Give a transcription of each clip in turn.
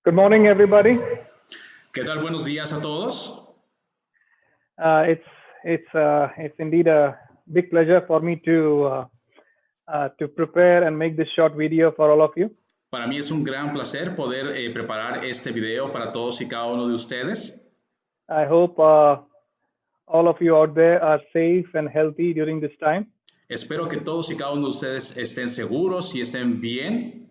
Good morning, everybody. ¿Qué tal? Buenos días a todos. It's indeed a big pleasure for me to prepare and make this short video for all of you. Para mí es un gran placer poder preparar este video para todos y cada uno de ustedes. I hope all of you out there are safe and healthy during this time. Espero que todos y cada uno de ustedes estén seguros y estén bien.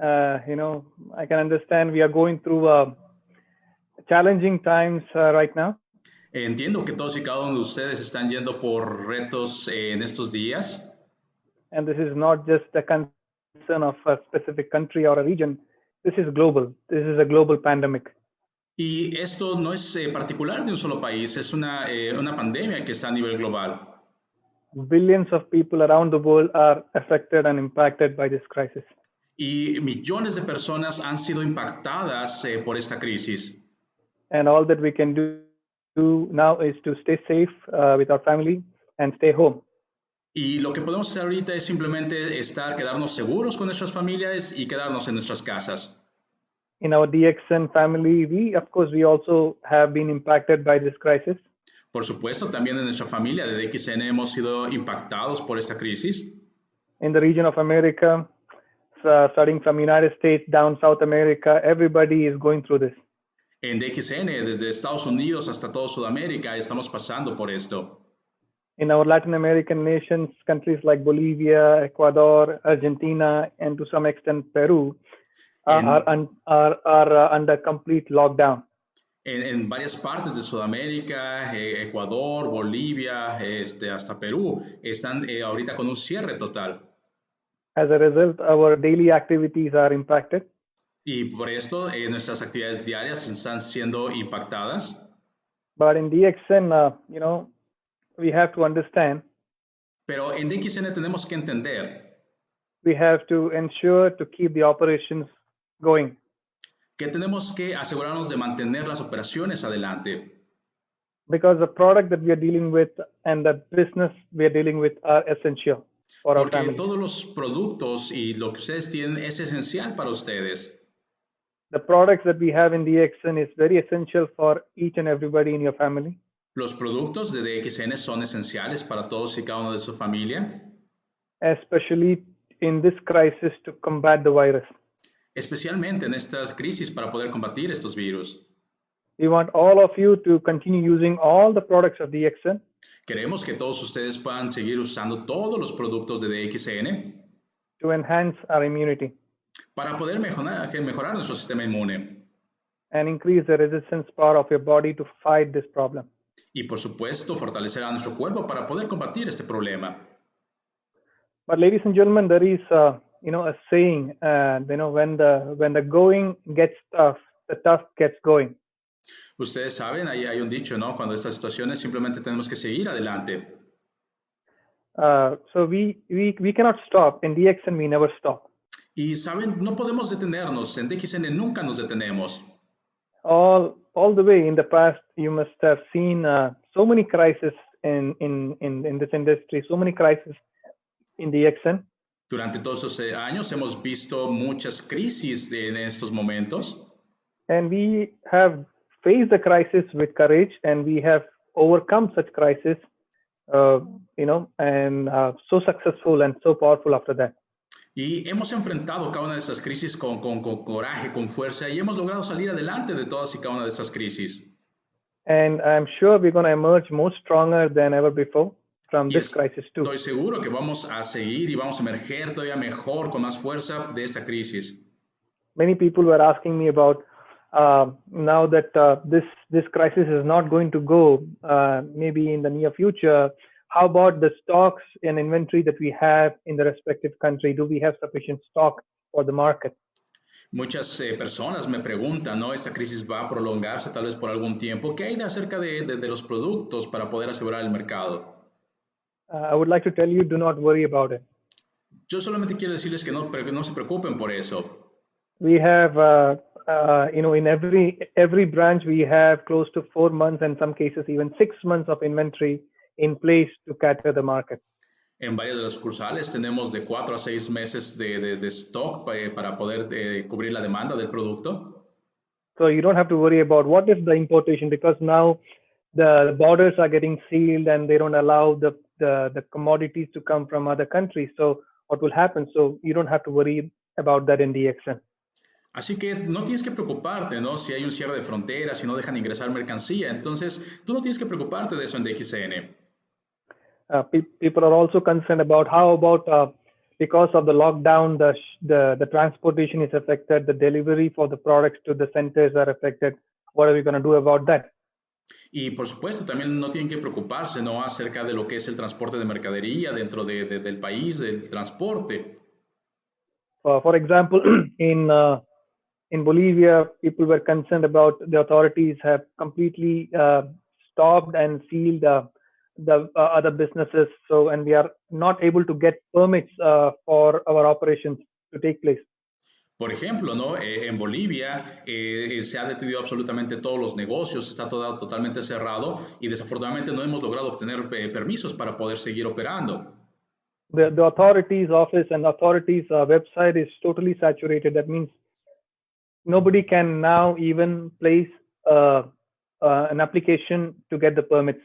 I can understand we are going through challenging times right now. Entiendo que todos y cada uno de ustedes están yendo por retos en estos días. And this is not just a concern of a specific country or a region. This is global. This is a global pandemic. Y esto no es particular de un solo país, es una pandemia que está a nivel global. Billions of people around the world are affected and impacted by this crisis. Y millones de personas han sido impactadas por esta crisis. And all that we can do now is to stay safe with our family and stay home. Y lo que podemos hacer ahorita es simplemente quedarnos seguros con nuestras familias y quedarnos en nuestras casas. In our DXN family, we also have been impacted by this crisis. Por supuesto, también en nuestra familia de DXN hemos sido impactados por esta crisis. In the region of America, starting from United States down South America, everybody is going through this. En DXN, desde Estados Unidos hasta todo Sudamérica, estamos pasando por esto. In our Latin American nations, countries like Bolivia, Ecuador, Argentina, and to some extent Peru are under complete lockdown. En varias partes de Sudamérica, Ecuador, Bolivia, hasta Perú, están ahorita con un cierre total. As a result, our daily activities are impacted. Y por esto nuestras actividades diarias están siendo impactadas. But in DXN, we have to understand. Pero en DXN tenemos que entender. We have to ensure to keep the operations going. Que tenemos que asegurarnos de mantener las operaciones adelante. Because the product that we are dealing with and the business we are dealing with are essential for our family. Porque todos los productos y lo que ustedes tienen es esencial para ustedes. The products that we have in DXN is very essential for each and everybody in your family. Los productos de DXN son esenciales para todos y cada uno de su familia. Especially in this crisis to combat the virus. Especialmente en estas crisis para poder combatir estos virus. We want all of you to continue using all the products of DXN. Queremos que todos ustedes puedan seguir usando todos los productos de DXN. To enhance our immunity. Para poder mejorar nuestro sistema inmune. And increase the resistance power of your body to fight this problem. Y por supuesto, fortalecer a nuestro cuerpo para poder combatir este problema. But ladies and gentlemen, there is a saying, when the going gets tough, the tough gets going. Ustedes saben, hay un dicho, ¿no? Cuando estas situaciones simplemente tenemos que seguir adelante. So we cannot stop. In DXN, we never stop. Y saben, no podemos detenernos. En DXN nunca nos detenemos. All the way in the past, you must have seen so many crises in this industry, so many crises in DXN. Durante todos estos años hemos visto muchas crisis en estos momentos. And we have faced the crisis with courage, and we have overcome such crisis, and so successful and so powerful after that. Y hemos enfrentado cada una de estas crisis con coraje, con fuerza, y hemos logrado salir adelante de todas y cada una de estas crisis. And I'm sure we're going to emerge more stronger than ever before from this crisis too. Estoy seguro que vamos a seguir y vamos a emerger todavía mejor, con más fuerza de esta crisis. Many people were asking me about now that this crisis is not going to go maybe in the near future. How about the stocks and inventory that we have in the respective country? Do we have sufficient stock for the market? Muchas personas me preguntan, ¿no? Esta crisis va a prolongarse tal vez por algún tiempo. ¿Qué hay acerca de los productos para poder asegurar el mercado? I would like to tell you, do not worry about it. Yo solamente quiero decirles que no se preocupen por eso. We have, in every branch, we have close to 4 months, and some cases even 6 months of inventory in place to cater the market. En varias de las sucursales tenemos de 4 a 6 meses de stock para poder cubrir la demanda del producto. So you don't have to worry about what is the importation, because now the borders are getting sealed and they don't allow the commodities to come from other countries. So what will happen? So you don't have to worry about that in DXN. Así que no tienes que preocuparte, ¿no? Si hay un cierre de fronteras, si no dejan ingresar mercancía. Entonces, tú no tienes que preocuparte de eso en DXN. People are also concerned about how about because of the lockdown, the transportation is affected, the delivery for the products to the centers are affected. What are we going to do about that? Y por supuesto, también no tienen que preocuparse, ¿no? Acerca de lo que es el transporte de mercadería dentro del país, del transporte. For example, in Bolivia, people were concerned about the authorities have completely stopped and sealed the other businesses. So, and we are not able to get permits for our operations to take place. Por ejemplo, ¿no? En Bolivia se ha detenido absolutamente todos los negocios, está todo totalmente cerrado y desafortunadamente no hemos logrado obtener permisos para poder seguir operando. The authorities office and authorities website is totally saturated. That means nobody can now even place an application to get the permits.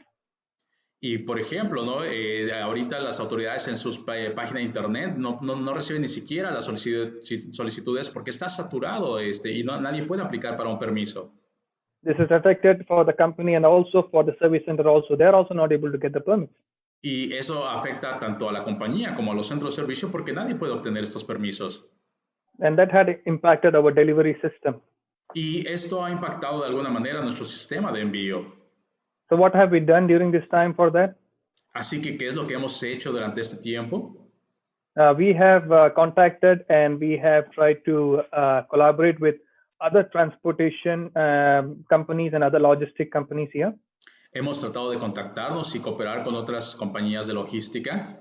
Y por ejemplo, ¿no? Ahorita las autoridades en sus páginas de internet no reciben ni siquiera las solicitudes porque está saturado y nadie puede aplicar para un permiso. This is affected for the company and also for the service center also. They're also not able to get the permits. Y eso afecta tanto a la compañía como a los centros de servicio porque nadie puede obtener estos permisos. And that had impacted our delivery system. Y esto ha impactado de alguna manera nuestro sistema de envío. So what have we done during this time for that? Así que, ¿qué es lo que hemos hecho durante este tiempo? We have contacted and we have tried to collaborate with other transportation companies and other logistic companies here. Hemos tratado de contactarnos y cooperar con otras compañías de logística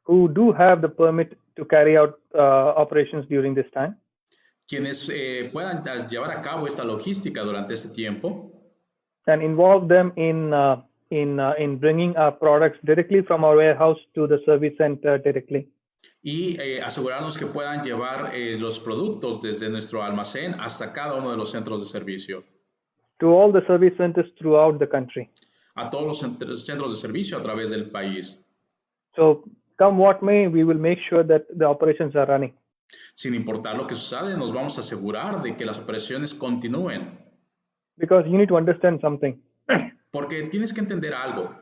who do have the permit to carry out operations during this time. quienes puedan llevar a cabo esta logística durante este tiempo. And involve them in bringing our products directly from our warehouse to the service center directly. Y asegurarnos que puedan llevar los productos desde nuestro almacén hasta cada uno de los centros de servicio. To all the service centers throughout the country. A todos los centros de servicio a través del país. So come what may, we will make sure that the operations are running. Sin importar lo que suceda, nos vamos a asegurar de que las operaciones continúen. Because you need to understand something. Porque tienes que entender algo.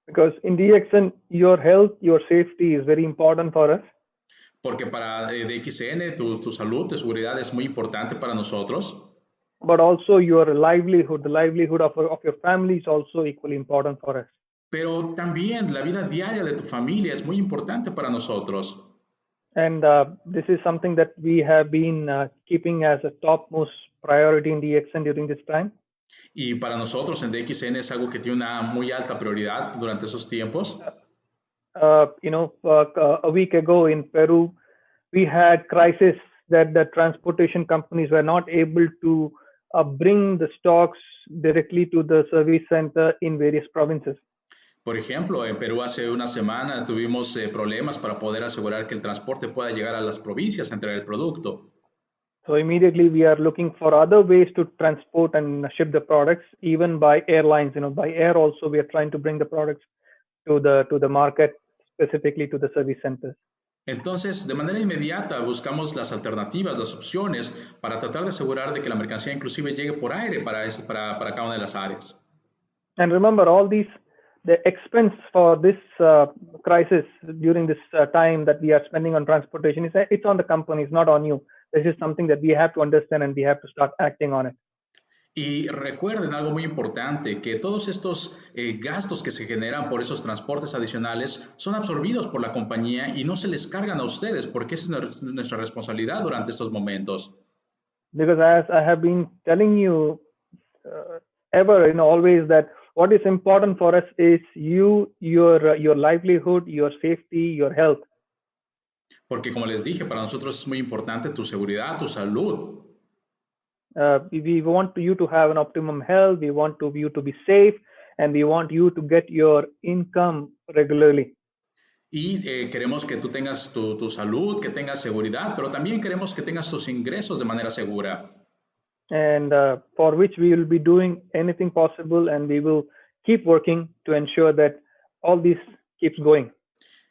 Because in DXN, your health, your safety is very important for us. Porque para DXN, tu salud, tu seguridad es muy importante para nosotros. But also your livelihood, the livelihood of your family is also equally important for us. Pero también la vida diaria de tu familia es muy importante para nosotros. And this is something that we have been keeping as a topmost priority in DXN during this time. Y para nosotros en DXN es algo que tiene una muy alta prioridad durante esos tiempos. A week ago in Peru, we had crisis that the transportation companies were not able to bring the stocks directly to the service center in various provinces. Por ejemplo, en Perú hace una semana tuvimos problemas para poder asegurar que el transporte pueda llegar a las provincias a entregar el producto. So immediately we are looking for other ways to transport and ship the products, even by airlines. By air also we are trying to bring the products to the market, specifically to the service centers. Entonces, de manera inmediata buscamos las alternativas, las opciones para tratar de asegurar de que la mercancía inclusive llegue por aire para cada una de las áreas. And remember, the expense for this crisis during this time that we are spending on transportation, it's on the companies, not on you. This is something that we have to understand and we have to start acting on it. Y recuerden algo muy importante, que todos estos gastos que se generan por esos transportes adicionales son absorbidos por la compañía y no se les cargan a ustedes, porque esa es nuestra responsabilidad durante estos momentos. Because as I have been telling you always that what is important for us is your livelihood, your safety, your health. Porque como les dije, para nosotros es muy importante tu seguridad, tu salud. We want you to have an optimum health. We want you to be safe, and we want you to get your income regularly. Y queremos que tú tengas tu salud, que tengas seguridad, pero también queremos que tengas tus ingresos de manera segura. And for which we will be doing anything possible, and we will keep working to ensure that all this keeps going.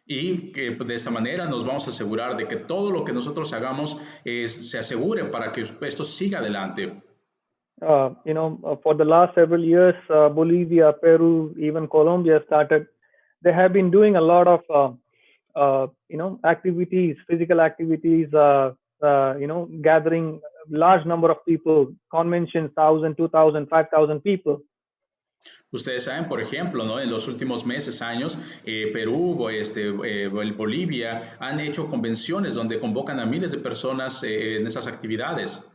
Y que de esta manera nos vamos a asegurar de que todo lo que nosotros hagamos se asegure para que esto siga adelante. For the last several years, Bolivia, Peru, even Colombia started. They have been doing a lot of, activities, physical activities, gathering large number of people, conventions, 1,000, 2,000, 5,000 people. Ustedes saben, por ejemplo, ¿no? En los últimos meses, años, Perú, Bolivia han hecho convenciones donde convocan a miles de personas en esas actividades.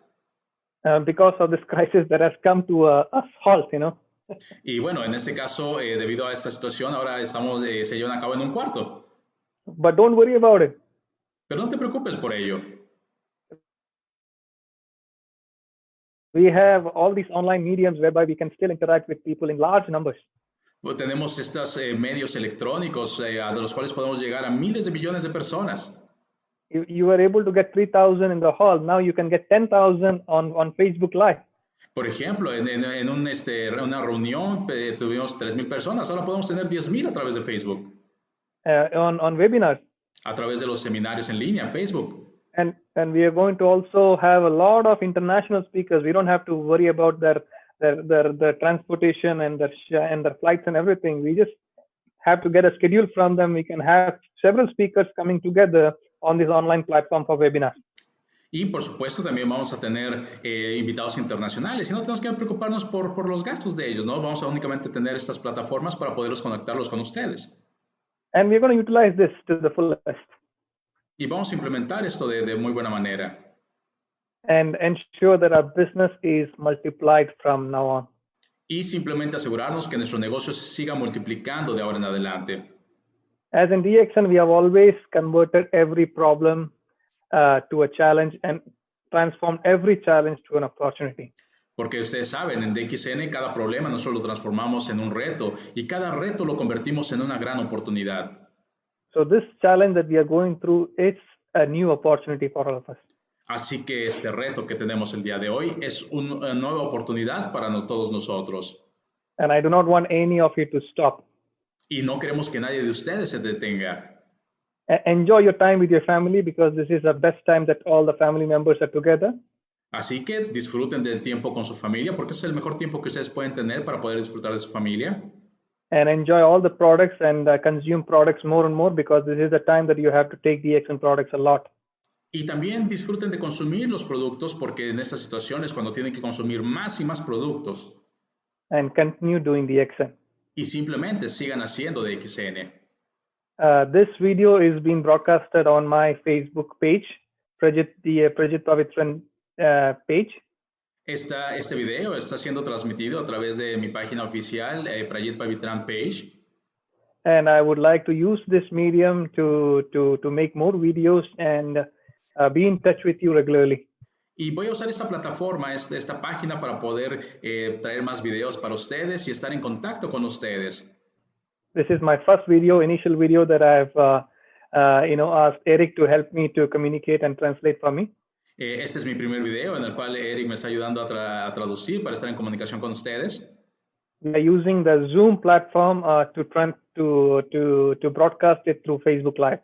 Because of this crisis that has come to a halt, Y bueno, en este caso, debido a esta situación, ahora se llevan a cabo en un cuarto. But don't worry about it. Pero no te preocupes por ello. We have all these online mediums whereby we can still interact with people in large numbers. Pues tenemos estos medios electrónicos a los cuales podemos llegar a miles de millones de personas. You were able to get 3,000 in the hall. Now you can get 10,000 on Facebook Live. Por ejemplo, en una reunión tuvimos 3,000 personas. Ahora podemos tener 10,000 a través de Facebook. On webinars. A través de los seminarios en línea, Facebook. And we are going to also have a lot of international speakers. We don't have to worry about their transportation and their flights and everything. We just have to get a schedule from them. We can have several speakers coming together on this online platform for webinars. Y por supuesto también vamos a tener invitados internacionales y no tenemos que preocuparnos por los gastos de ellos, ¿no? Vamos a únicamente tener estas plataformas para poderlos conectarlos con ustedes. And we're going to utilize this to the fullest. Y vamos a implementar esto de muy buena manera. And ensure that our business is multiplied from now on. Y simplemente asegurarnos que nuestro negocio siga multiplicando de ahora en adelante. As in DXN, we have always converted every problem to a challenge and transformed every challenge to an opportunity. Porque ustedes saben, en DXN cada problema nosotros lo transformamos en un reto y cada reto lo convertimos en una gran oportunidad. So this challenge that we are going through, it's a new opportunity for all of us. Así que este reto que tenemos el día de hoy es una nueva oportunidad para todos nosotros. And I do not want any of you to stop. Y no queremos que nadie de ustedes se detenga. Enjoy your time with your family because this is the best time that all the family members are together. Así que disfruten del tiempo con su familia porque es el mejor tiempo que ustedes pueden tener para poder disfrutar de su familia. And enjoy all the products and consume products more and more because this is the time that you have to take DXN products a lot. Y también disfruten de consumir los productos porque en estas situaciones cuando tienen que consumir más y más productos. And continue doing DXN. Y simplemente sigan haciendo DXN. This video is being broadcasted on my Facebook page, Prajith Pavitran page. Este video está siendo transmitido a través de mi página oficial, Prajith Pavitran page. And I would like to use this medium to make more videos and be in touch with you regularly. Y voy a usar esta plataforma, esta página para poder traer más videos para ustedes y estar en contacto con ustedes. This is my first initial video that I've asked Eric to help me to communicate and translate for me. Este es mi primer video en el cual Eric me está ayudando a traducir para estar en comunicación con ustedes. We are using the Zoom platform to broadcast it through Facebook Live.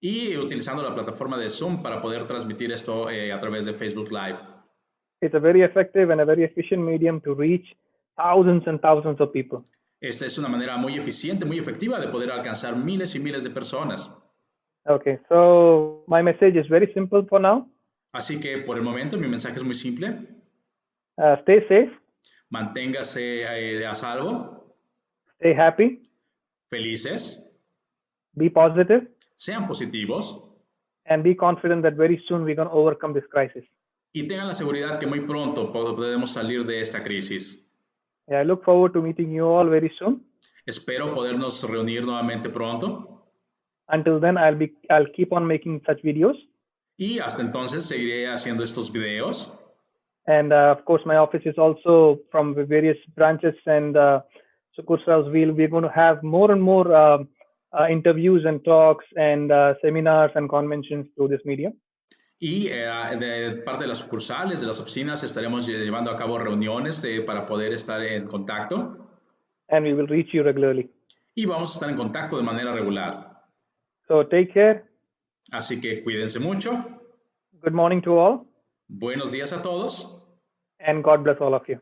Y utilizando la plataforma de Zoom para poder transmitir esto a través de Facebook Live. It's a very effective and a very efficient medium to reach thousands and thousands of people. Esta es una manera muy eficiente, muy efectiva de poder alcanzar miles y miles de personas. Okay, so my message is very simple for now. Así que por el momento mi mensaje es muy simple. Stay safe. Manténgase a salvo. Stay happy. Felices. Be positive. Sean positivos. And be confident that very soon we're going to overcome this crisis. Y tengan la seguridad que muy pronto podemos salir de esta crisis. I look forward to meeting you all very soon. Espero podernos reunir nuevamente pronto. Until then, I'll keep on making such videos. Y hasta entonces seguiré haciendo estos videos. And of course, my office is also from various branches and succursals. We're going to have more and more interviews and talks and seminars and conventions through this medium. Y de parte de las sucursales, de las oficinas, estaremos llevando a cabo reuniones para poder estar en contacto. And we will reach you regularly. Y vamos a estar en contacto de manera regular. So take care. Así que cuídense mucho. Good morning to all. Buenos días a todos. And God bless all of you.